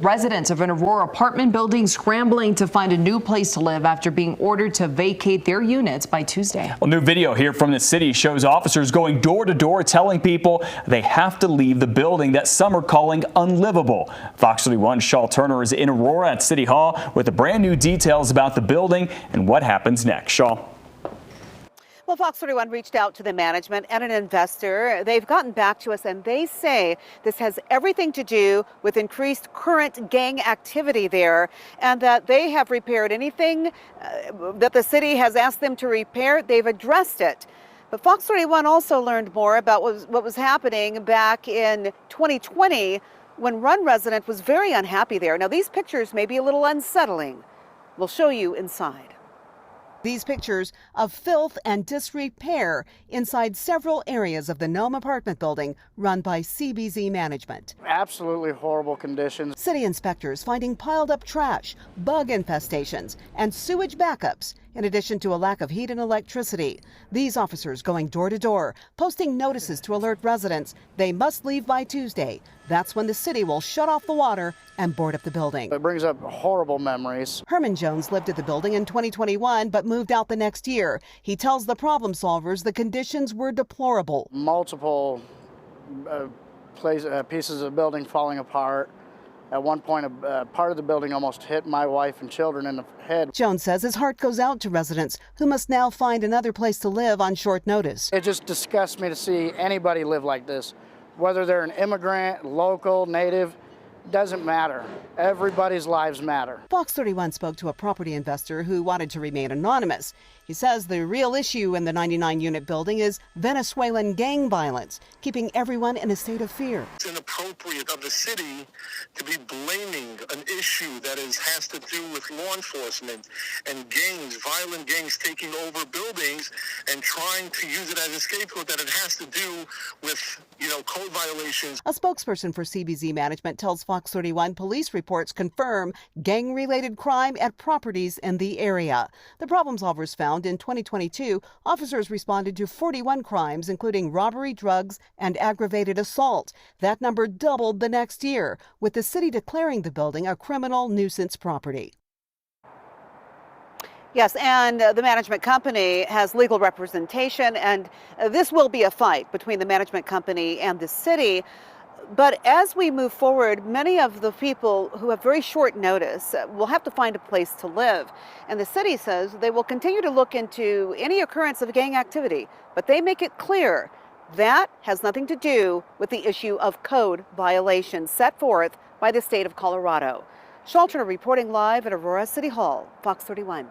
Residents of an Aurora apartment building scrambling to find a new place to live after being ordered to vacate their units by Tuesday. Well, new video here from the city shows officers going door to door telling people they have to leave the building that some are calling unlivable. Fox 31's Shaw Turner is in Aurora at City Hall with the brand new details about the building and what happens next. Shaw. Well, Fox 31 reached out to the management and an investor. They've gotten back to us and they say this has everything to do with increased current gang activity there and that they have repaired anything that the city has asked them to repair. They've addressed it. But Fox 31 also learned more about what was happening back in 2020 when one resident was very unhappy there. Now, these pictures may be a little unsettling. We'll show you inside. These pictures of filth and disrepair inside several areas of the Nome apartment building run by CBZ Management. Absolutely horrible conditions. City inspectors finding piled up trash, bug infestations, and sewage backups, in addition to a lack of heat and electricity. These officers going door to door, posting notices to alert residents they must leave by Tuesday. That's when the city will shut off the water and board up the building. It brings up horrible memories. Herman Jones lived at the building in 2021 but moved out the next year. He tells the problem solvers the conditions were deplorable. Multiple pieces of the building falling apart. At one point, a part of the building almost hit my wife and children in the head. Jones says his heart goes out to residents who must now find another place to live on short notice. It just disgusts me to see anybody live like this. Whether they're an immigrant, local, native, doesn't matter. Everybody's lives matter. Fox 31 spoke to a property investor who wanted to remain anonymous. He says the real issue in the 99-unit building is Venezuelan gang violence, keeping everyone in a state of fear. It's inappropriate of the city to be blaming an issue that has to do with law enforcement and gangs, violent gangs taking over buildings and trying to use it as a scapegoat, that it has to do with, code violations. A spokesperson for CBZ Management tells Fox 31 police reports confirm gang-related crime at properties in the area. The problem solvers found in 2022, officers responded to 41 crimes, including robbery, drugs, and aggravated assault. That number doubled the next year, with the city declaring the building a criminal nuisance property. Yes, and the management company has legal representation, and this will be a fight between the management company and the city. But as we move forward, many of the people who have very short notice will have to find a place to live. And the city says they will continue to look into any occurrence of gang activity, but they make it clear that has nothing to do with the issue of code violations set forth by the state of Colorado. Shaw Turner reporting live at Aurora City Hall, Fox 31.